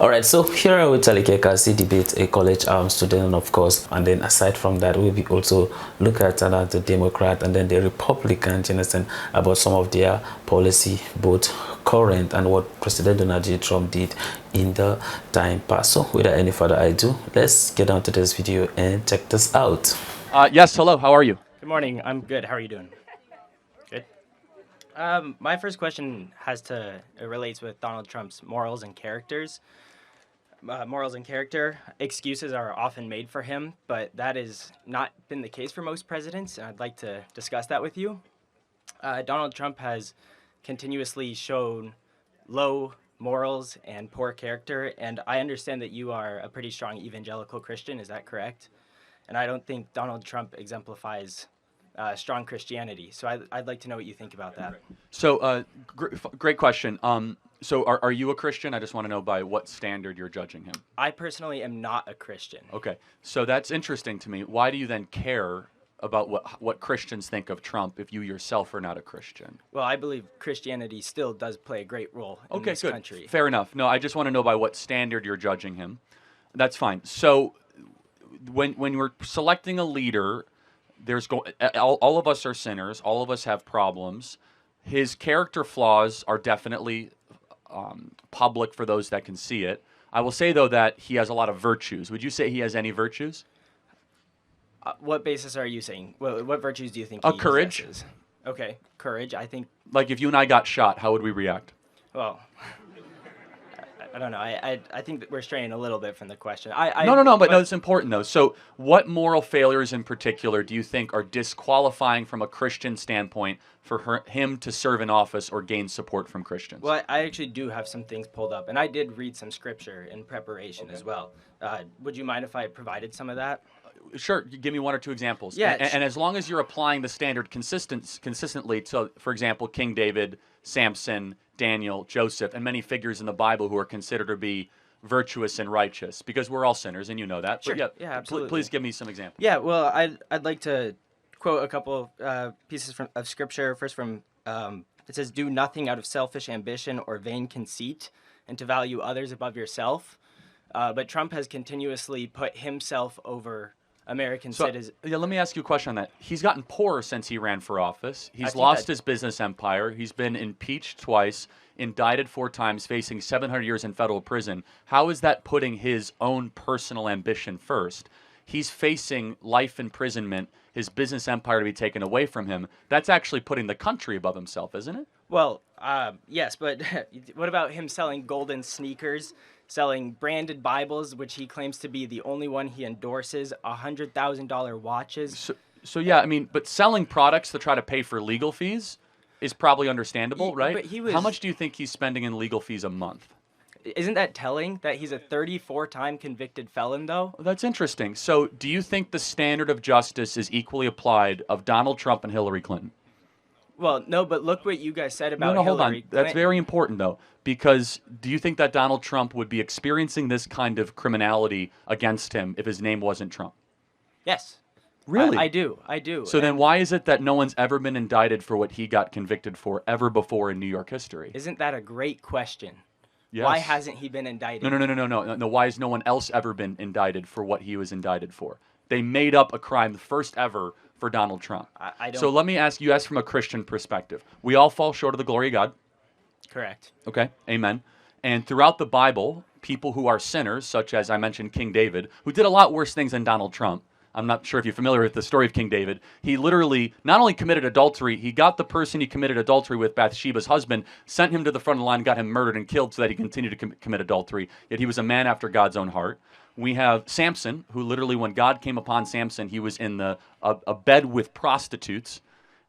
All right, so here with Talikekasi debate a college student, of course, and then aside from that, we'll be also look at the Democrat and then the Republicans, you understand, about some of their policy, both current and what President Donald J. Trump did in the time past. So without any further ado, let's get on to this video and check this out. Yes, hello, how are you? Good morning. I'm good. How are you doing? Good. My first question it relates with Donald Trump's morals and characters. Morals and character, excuses are often made for him, but that has not been the case for most presidents, and I'd like to discuss that with you. Donald Trump has continuously shown low morals and poor character, and I understand that you are a pretty strong evangelical Christian. Is that correct? And I don't think Donald Trump exemplifies strong Christianity. So I'd like to know what you think about that. So, great question. So are you a Christian? I just want to know by what standard you're judging him. I personally am not a Christian. Okay, so that's interesting to me. Why do you then care about what Christians think of Trump if you yourself are not a Christian? Well, I believe Christianity still does play a great role in this country. Fair enough. No, I just want to know by what standard you're judging him. That's fine. So when we're selecting a leader, all of us are sinners. All of us have problems. His character flaws are definitely public for those that can see it. I will say, though, that he has a lot of virtues. Would you say he has any virtues? What basis are you saying? What virtues do you think he courage. Possesses? Okay, courage. I think. Like if you and I got shot, how would we react? Well, I don't know. I think that we're straying a little bit from the question. No, it's important, though. So what moral failures in particular do you think are disqualifying from a Christian standpoint for him to serve in office or gain support from Christians? Well, I actually do have some things pulled up, and I did read some scripture in preparation as well. Would you mind if I provided some of that? Sure. Give me one or two examples. Yeah. And as long as you're applying the standard consistently to, for example, King David, Samson, Daniel, Joseph, and many figures in the Bible who are considered to be virtuous and righteous, because we're all sinners, and you know that. Sure. But yeah, absolutely. Please give me some examples. Yeah, well, I'd like to quote a couple pieces of scripture. First from, it says, "Do nothing out of selfish ambition or vain conceit, and to value others above yourself." But Trump has continuously put himself over American citizens. Yeah, let me ask you a question on that. He's gotten poorer since he ran for office. He's lost his business empire. He's been impeached twice, indicted 4 times, facing 700 years in federal prison. How is that putting his own personal ambition first? He's facing life imprisonment, his business empire to be taken away from him. That's actually putting the country above himself, isn't it? Well, yes, but what about him selling golden sneakers, selling branded Bibles, which he claims to be the only one he endorses, $100,000 watches? So yeah, I mean, but selling products to try to pay for legal fees is probably understandable, right? But how much do you think he's spending in legal fees a month? Isn't that telling that he's a 34-time convicted felon, though? That's interesting. So do you think the standard of justice is equally applied of Donald Trump and Hillary Clinton? Well, no, but look what you guys said about Hillary Clinton. Hold on. That's very important, though, because do you think that Donald Trump would be experiencing this kind of criminality against him if his name wasn't Trump? Yes. Really? I do. So then why is it that no one's ever been indicted for what he got convicted for ever before in New York history? Isn't that a great question? Yes. Why hasn't he been indicted? No. Why has no one else ever been indicted for what he was indicted for? They made up a crime, the first ever, for Donald Trump. I don't. So let me ask you, from a Christian perspective. We all fall short of the glory of God. Correct. Okay, amen. And throughout the Bible, people who are sinners, such as I mentioned King David, who did a lot worse things than Donald Trump. I'm not sure if you're familiar with the story of King David. He literally not only committed adultery, he got the person he committed adultery with, Bathsheba's husband, sent him to the front of the line, got him murdered and killed so that he continued to commit adultery. Yet he was a man after God's own heart. We have Samson, who literally, when God came upon Samson, he was in a bed with prostitutes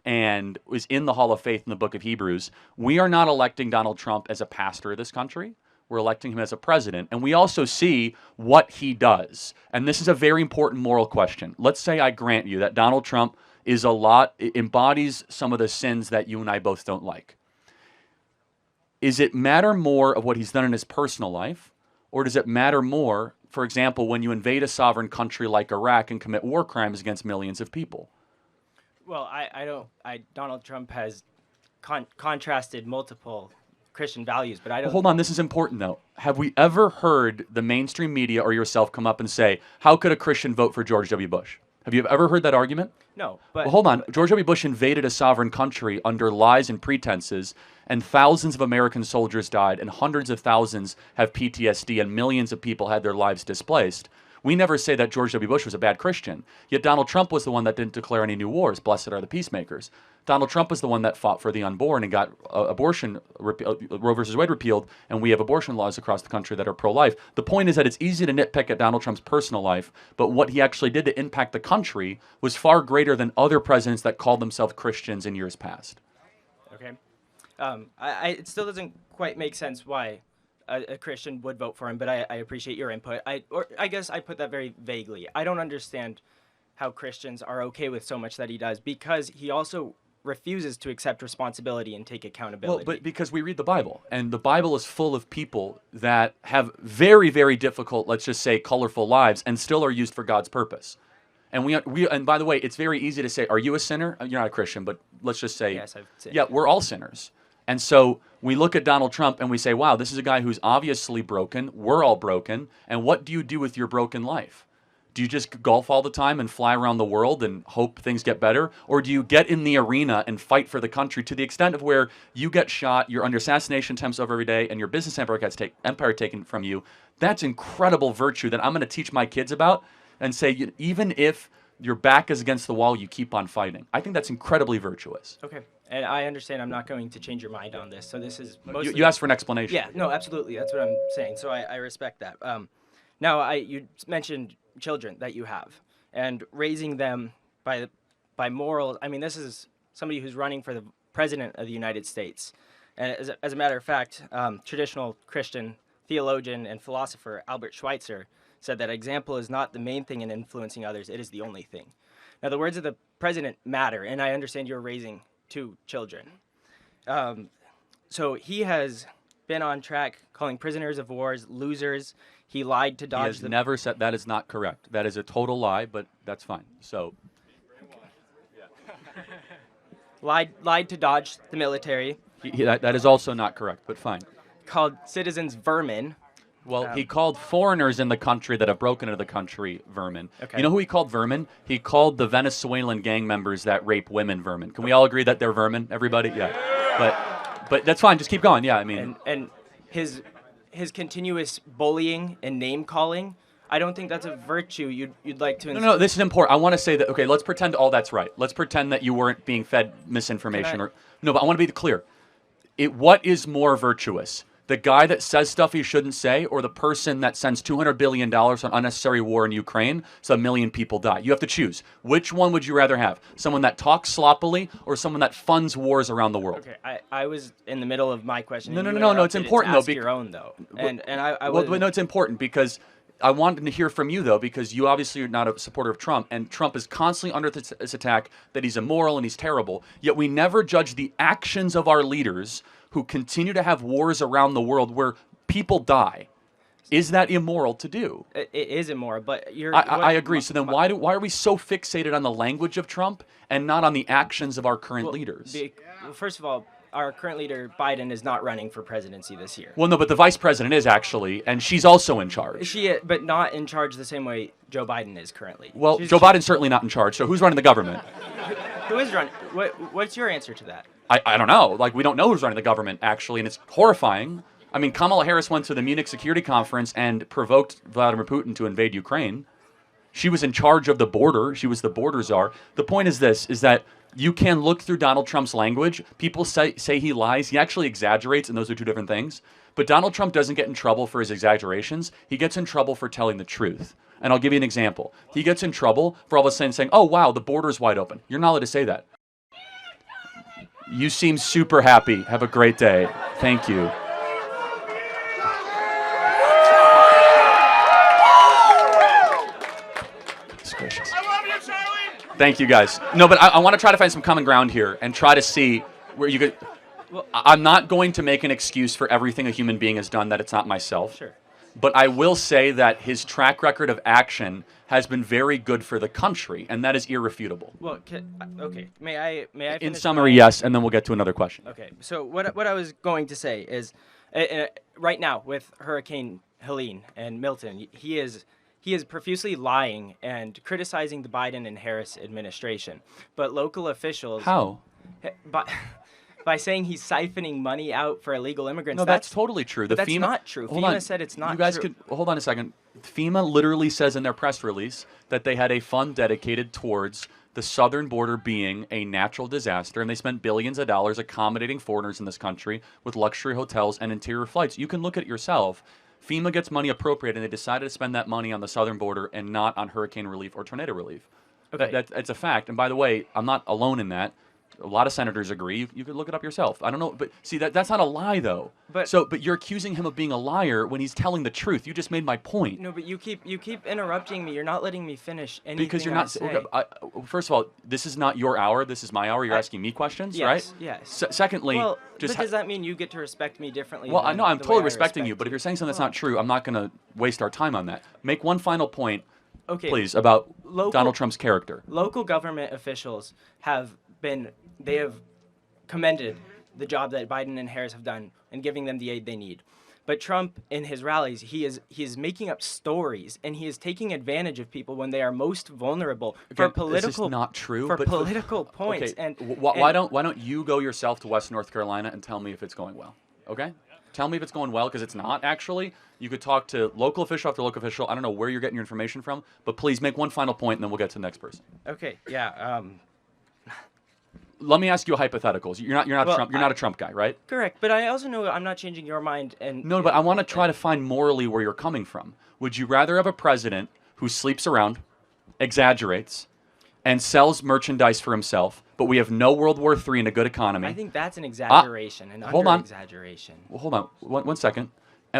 and was in the Hall of Faith in the book of Hebrews. We are not electing Donald Trump as a pastor of this country. We're electing him as a president. And we also see what he does. And this is a very important moral question. Let's say I grant you that Donald Trump embodies some of the sins that you and I both don't like. Is it matter more of what he's done in his personal life, or does it matter more, for example, when you invade a sovereign country like Iraq and commit war crimes against millions of people? Well, Donald Trump has contrasted multiple Christian values, but I don't. Hold on, this is important though. Have we ever heard the mainstream media or yourself come up and say, how could a Christian vote for George W. Bush? Have you ever heard that argument? No, but Well, hold on. George W. Bush invaded a sovereign country under lies and pretenses, and thousands of American soldiers died, and hundreds of thousands have PTSD, and millions of people had their lives displaced. We never say that George W. Bush was a bad Christian. Yet Donald Trump was the one that didn't declare any new wars. Blessed are the peacemakers. Donald Trump was the one that fought for the unborn and got abortion, Roe versus Wade repealed, and we have abortion laws across the country that are pro-life. The point is that it's easy to nitpick at Donald Trump's personal life, but what he actually did to impact the country was far greater than other presidents that called themselves Christians in years past. okay. It still doesn't quite make sense why a Christian would vote for him, but I appreciate your input. I guess I put that very vaguely. I don't understand how Christians are okay with so much that he does, because he also refuses to accept responsibility and take accountability. Well, but because we read the Bible, and the Bible is full of people that have very, very difficult, let's just say, colorful lives, and still are used for God's purpose. And and by the way, it's very easy to say, "Are you a sinner?" You're not a Christian, but let's just say, Yes, I've sinned. yeah, we're all sinners. And so we look at Donald Trump and we say, "Wow, this is a guy who's obviously broken. We're all broken. And what do you do with your broken life? Do you just golf all the time and fly around the world and hope things get better? Or do you get in the arena and fight for the country to the extent of where you get shot, you're under assassination attempts over every day, and your business empire gets empire taken from you?" That's incredible virtue that I'm going to teach my kids about and say, even if your back is against the wall, you keep on fighting. I think that's incredibly virtuous. Okay, and I understand I'm not going to change your mind on this, so this is mostly... You asked for an explanation. Yeah, no, absolutely, that's what I'm saying, so I respect that. Now, you mentioned children that you have, and raising them by morals. I mean, this is somebody who's running for the president of the United States. And as a matter of fact, traditional Christian theologian and philosopher Albert Schweitzer said that example is not the main thing in influencing others, it is the only thing. Now, the words of the president matter, and I understand you're raising 2 children. So he has been on track calling prisoners of wars losers. He lied to He dodge has never said that. Is not correct. That is a total lie, but that's fine. So, lied to dodge the military. that is also not correct, but fine. Called citizens vermin. Well, he called foreigners in the country that have broken into the country vermin. Okay. You know who he called vermin? He called the Venezuelan gang members that rape women vermin. Can we all agree that they're vermin, everybody? Yeah. But that's fine. Just keep going. Yeah, I mean. And his continuous bullying and name calling, I don't think that's a virtue you'd like to No, this is important. I want to say that, okay, let's pretend all that's right. Let's pretend that you weren't being fed misinformation. No, but I want to be clear. What is more virtuous? The guy that says stuff he shouldn't say, or the person that sends $200 billion on unnecessary war in Ukraine so 1 million people die? You have to choose. Which one would you rather have? Someone that talks sloppily or someone that funds wars around the world? Okay, I was in the middle of my question. No, it's important, though. Ask your own, though. And I Well, no, it's important because I wanted to hear from you, though, because you obviously are not a supporter of Trump, and Trump is constantly under this attack that he's immoral and he's terrible, yet we never judge the actions of our leaders who continue to have wars around the world where people die. Is that immoral to do? It is immoral, but you're... I agree. So then why are we so fixated on the language of Trump and not on the actions of our current leaders? Well, first of all, our current leader, Biden, is not running for presidency this year. Well, no, but the vice president is actually, and she's also in charge. But not in charge the same way Joe Biden is currently. Well, Joe Biden's certainly not in charge, so who's running the government? Who is running? What's your answer to that? I don't know. Like, we don't know who's running the government, actually, and it's horrifying. I mean, Kamala Harris went to the Munich Security Conference and provoked Vladimir Putin to invade Ukraine. She was in charge of the border. She was the border czar. The point is this, is that you can look through Donald Trump's language. People say he lies. He actually exaggerates, and those are 2 different things. But Donald Trump doesn't get in trouble for his exaggerations. He gets in trouble for telling the truth. And I'll give you an example. He gets in trouble for all of a sudden saying, "Oh, wow, the border's wide open." You're not allowed to say that. You seem super happy. Have a great day. Thank you. Gracious. I love you, Charlie! Thank you, guys. No, but I want to try to find some common ground here and try to see where you could... I'm not going to make an excuse for everything a human being has done that it's not myself. Sure. But I will say that his track record of action has been very good for the country, and that is irrefutable. Well, okay. May I In finish summary, my- yes, and then we'll get to another question. Okay. So what I was going to say is, right now with Hurricane Helene and Milton, he is profusely lying and criticizing the Biden and Harris administration. But local officials How? by saying he's siphoning money out for illegal immigrants. No, that's totally true. The That's FEMA, not true. Hold FEMA on. said it's not You guys true. could hold on a second. FEMA literally says in their press release that they had a fund dedicated towards the southern border being a natural disaster, and they spent billions of dollars accommodating foreigners in this country with luxury hotels and interior flights. You can look at it yourself. FEMA gets money appropriated, and they decided to spend that money on the southern border and not on hurricane relief or tornado relief. Okay. That's a fact. And by the way, I'm not alone in that. A lot of senators agree. You could look it up yourself. I don't know, but see that's not a lie though. But you're accusing him of being a liar when he's telling the truth. You just made my point. No, but you keep interrupting me. You're not letting me finish anything. Because you're not. say. First of all, this is not your hour. This is my hour. You're asking me questions, Yes, right? yes. Secondly, Well, just but does that mean you get to respect me differently? well, I than know I'm the way totally I respecting you, respect but if you're saying something that's not true, I'm not going to waste our time on that. Make one final point, Okay. please, about Local- Donald Trump's character. Local government officials have commended the job that Biden and Harris have done in giving them the aid they need. But Trump, in his rallies, he is making up stories, and he is taking advantage of people when they are most vulnerable for Again, political. this is not true. For but political points. Okay, And why don't you go yourself to West North Carolina and tell me if it's going well? Okay, tell me if it's going well, because it's not actually. You could talk to local official after local official. I don't know where you're getting your information from, but please make one final point, and then we'll get to the next person. Okay, yeah. Let me ask you a hypothetical. You're not Well, Trump. You're not a Trump guy, right? Correct, but I also know I'm not changing your mind. And No, but I want to try to find morally where you're coming from. Would you rather have a president who sleeps around, exaggerates, and sells merchandise for himself, but we have no World War III and a good economy? I think that's an exaggeration, an hold on. under-exaggeration. Well, hold on. One second.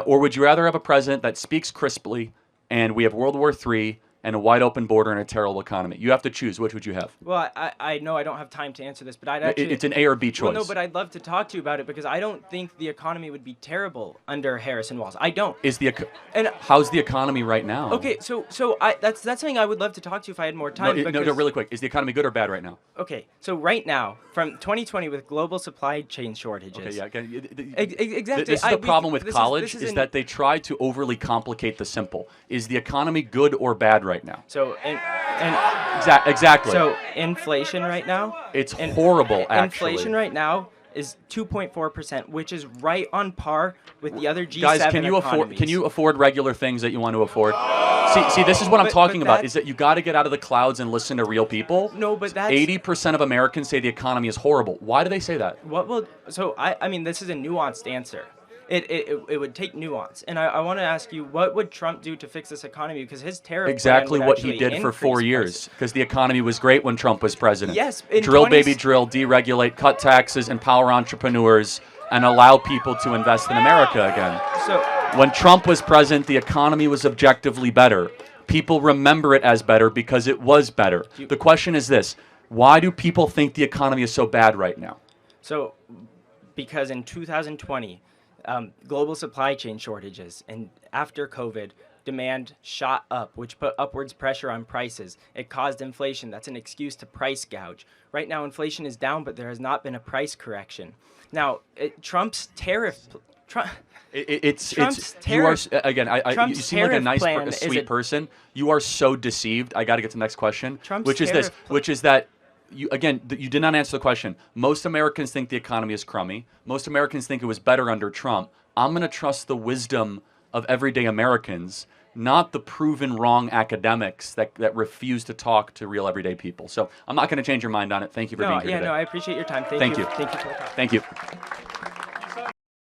Or would you rather have a president that speaks crisply and we have World War III and a wide open border and a terrible economy? You have to choose. Which would you have? Well, I know I don't have time to answer this, but I'd actually... It's an A or B choice. Well, no, but I'd love to talk to you about it because I don't think the economy would be terrible under Harris and Walz. I don't. How's the economy right now? Okay, so that's something I would love to talk to you if I had more time. No, really quick. Is the economy good or bad right now? Okay, so right now, from 2020 with global supply chain shortages... Okay, yeah. Exactly. This is the problem with college, is that they try to overly complicate the simple. Is the economy good or bad right now? So, Exactly. So, inflation right now... It's horrible, actually. Inflation right now is 2.4%, which is right on par with the other G7 Guys, economies. can you afford regular things that you want to afford? See, this is what I'm talking about, is that you got to get out of the clouds and listen to real people. No, but that's... 80% of Americans say the economy is horrible. Why do they say that? I mean, this is a nuanced answer. It would take nuance. And I want to ask you, what would Trump do to fix this economy? Because his tariff Exactly plan would what he actually did for increase 4 years. prices. Because the economy was great when Trump was president. Yes. in Drill, 20 baby, drill, deregulate, cut taxes, empower entrepreneurs, and allow people to invest in America again. So When Trump was president, the economy was objectively better. People remember it as better because it was better. The question is this: why do people think the economy is so bad right now? So, because in 2020, global supply chain shortages, and after COVID, demand shot up, which put upwards pressure on prices. It caused inflation. That's an excuse to price gouge. Right now, inflation is down, but there has not been a price correction. Now, Trump's tariff... You seem like a nice, plan sweet person. You are so deceived. I got to get to the next question, Trump's which is that you did not answer the question. Most Americans think the economy is crummy. Most Americans think it was better under Trump. I'm going to trust the wisdom of everyday Americans, not the proven wrong academics that refuse to talk to real everyday people. So I'm not going to change your mind on it. Thank you for being here today. I appreciate your time. Thank you. Thank you. Thank you for the talk. Thank you.